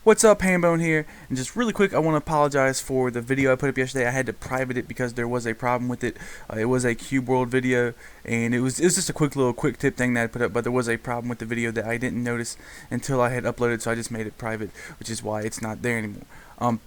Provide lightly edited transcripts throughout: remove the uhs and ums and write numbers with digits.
What's up, Hambone here, and just really quick, I want to apologize for the video I put up yesterday. I had to private it because there was a problem with it. It was a Cube World video, and it was just a quick tip thing that I put up, but there was a problem with the video that I didn't notice until I had uploaded, so I just made it private, which is why it's not there anymore.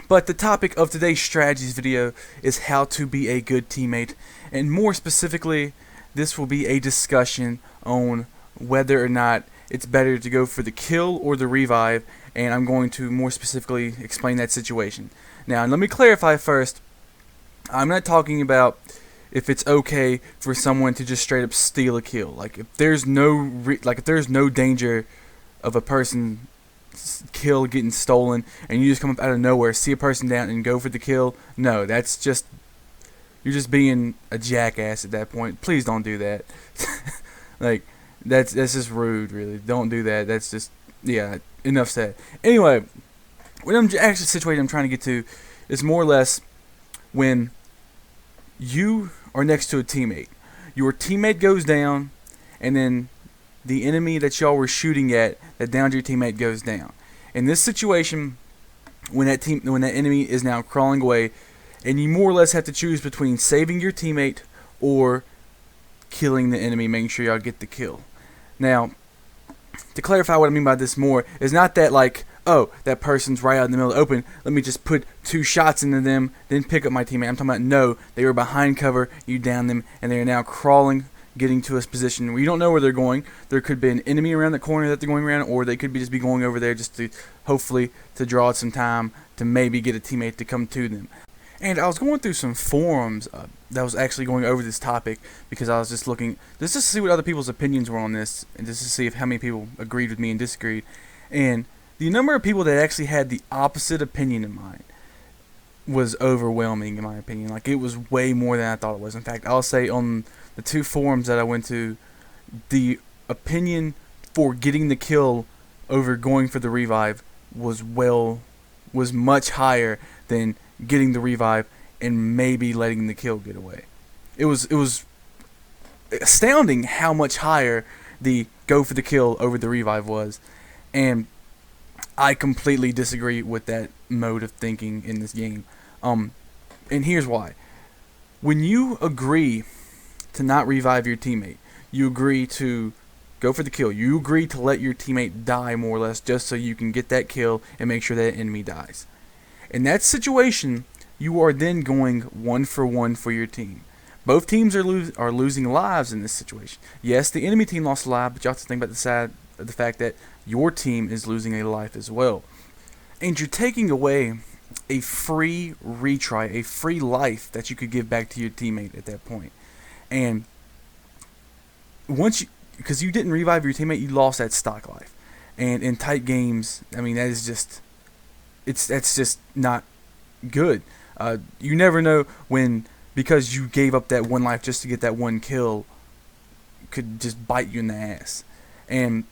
But the topic of today's strategies video is how to be a good teammate, and more specifically, this will be a discussion on whether or not it's better to go for the kill or the revive, and I'm going to more specifically explain that situation. Now, let me clarify first, I'm not talking about if it's okay for someone to just straight up steal a kill. Like if there's no danger of a person kill getting stolen and you just come up out of nowhere, see a person down and go for the kill. No, that's just, you're just being a jackass at that point. Please don't do that. Like that's just rude, really. Don't do that. That's just, yeah, enough said. Anyway, what I'm actually situated I'm trying to get to is more or less when you are next to a teammate. Your teammate goes down, and then the enemy that y'all were shooting at that downed your teammate goes down. In this situation, when that enemy is now crawling away, and you more or less have to choose between saving your teammate or killing the enemy, making sure y'all get the kill. Now, to clarify what I mean by this more, is not that like, oh, that person's right out in the middle of the open, let me just put 2 shots into them, then pick up my teammate. I'm talking about, no, they were behind cover, you downed them, and they are now crawling, getting to a position where you don't know where they're going. There could be an enemy around the corner that they're going around, or they could just be going over there just to, hopefully, to draw out some time to maybe get a teammate to come to them. And I was going through some forums that was actually going over this topic because I was just looking just to see what other people's opinions were on this, and just to see if how many people agreed with me and disagreed. And the number of people that actually had the opposite opinion in mind was overwhelming, in my opinion. Like, it was way more than I thought it was. In fact, I'll say on the 2 forums that I went to, the opinion for getting the kill over going for the revive was much higher than getting the revive and maybe letting the kill get away. It was astounding how much higher the go for the kill over the revive was, and I completely disagree with that mode of thinking in this game. And here's why. When you agree to not revive your teammate, you agree to go for the kill. You agree to let your teammate die, more or less, just so you can get that kill and make sure that enemy dies. In that situation, you are then going 1-for-1 for your team. Both teams are losing lives in this situation. Yes, the enemy team lost a life, but you have to think about the fact that your team is losing a life as well. And you're taking away a free retry, a free life that you could give back to your teammate at that point. And because you didn't revive your teammate, you lost that stock life. And in tight games, I mean, that's just not good. You never know when, because you gave up that 1 life just to get that 1 kill, could just bite you in the ass. And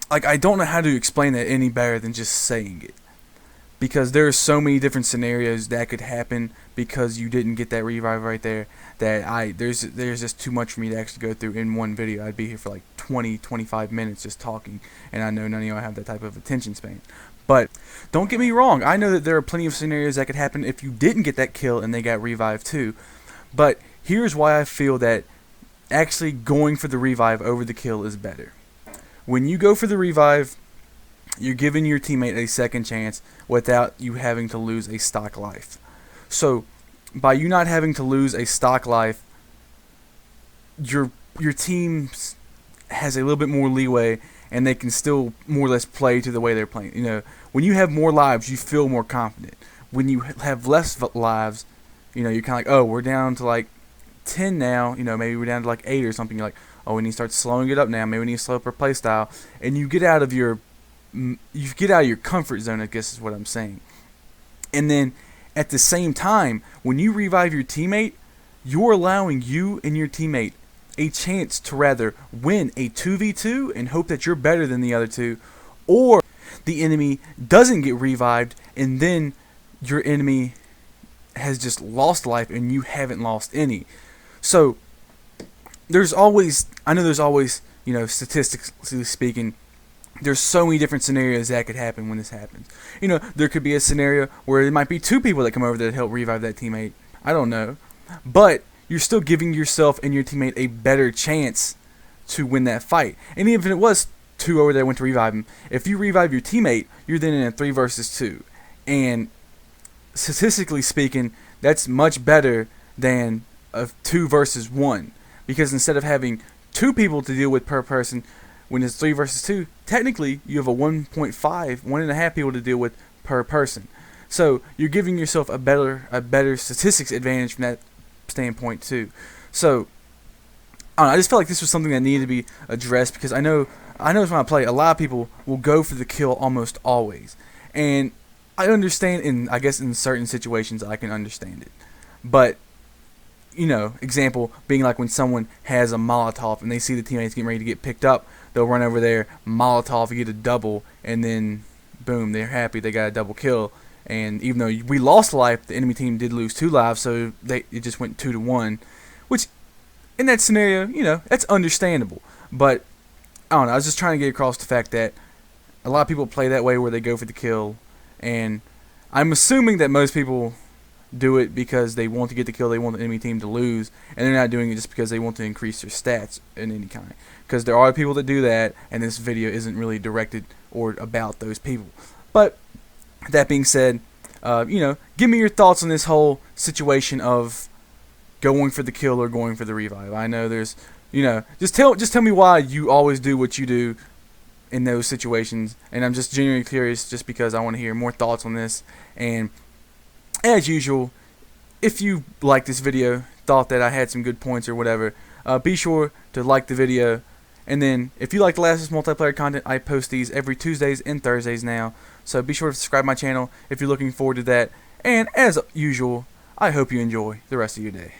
like, I don't know how to explain that any better than just saying it, because there are so many different scenarios that could happen because you didn't get that revive right there, that there's just too much for me to actually go through in one video. I'd be here for like 20-25 minutes just talking, and I know none of y'all have that type of attention span. But don't get me wrong, I know that there are plenty of scenarios that could happen if you didn't get that kill and they got revived too. But here's why I feel that actually going for the revive over the kill is better. When you go for the revive, you're giving your teammate a second chance without you having to lose a stock life. So by you not having to lose a stock life, your team has a little bit more leeway, and they can still more or less play to the way they're playing. You know, when you have more lives, you feel more confident. When you have less lives, you know, you're kind of like, oh, we're down to like 10 now. You know, maybe we're down to like 8 or something. You're like, oh, we need to start slowing it up now. Maybe we need to slow up our play style. And you get out of your comfort zone, I guess is what I'm saying. And then at the same time, when you revive your teammate, you're allowing you and your teammate a chance to rather win a 2v2 and hope that you're better than the other two, or the enemy doesn't get revived and then your enemy has just lost life and you haven't lost any. So I know there's always, you know, statistically speaking, there's so many different scenarios that could happen when this happens. You know, there could be a scenario where there might be two people that come over there to help revive that teammate. I don't know. But you're still giving yourself and your teammate a better chance to win that fight. And even if it was two over there went to revive him, if you revive your teammate, you're then in a 3 versus 2. And statistically speaking, that's much better than a 2 versus 1. Because instead of having 2 people to deal with per person, when it's 3 versus 2, technically you have a 1.5, 1.5 people to deal with per person. So you're giving yourself a better statistics advantage from that standpoint too. So I don't know, I just felt like this was something that needed to be addressed, because I know when I play, a lot of people will go for the kill almost always, and I understand. I guess in certain situations I can understand it, but you know, example being like when someone has a Molotov and they see the teammates getting ready to get picked up, they'll run over there, Molotov, get a double, and then boom, they're happy they got a double kill. And even though we lost life, the enemy team did lose 2 lives, so it just went 2-1, which in that scenario, you know, that's understandable. But I don't know, I was just trying to get across the fact that a lot of people play that way where they go for the kill, and I'm assuming that most people do it because they want to get the kill, they want the enemy team to lose, and they're not doing it just because they want to increase their stats in any kind. Because there are people that do that, and this video isn't really directed or about those people. But that being said, you know, give me your thoughts on this whole situation of going for the kill or going for the revive. I know there's, you know, just tell me why you always do what you do in those situations, and I'm just genuinely curious, just because I want to hear more thoughts on this. And as usual, if you liked this video, thought that I had some good points or whatever, be sure to like the video. And then, if you like the Last of Us multiplayer content, I post these every Tuesdays and Thursdays now. So be sure to subscribe to my channel if you're looking forward to that. And as usual, I hope you enjoy the rest of your day.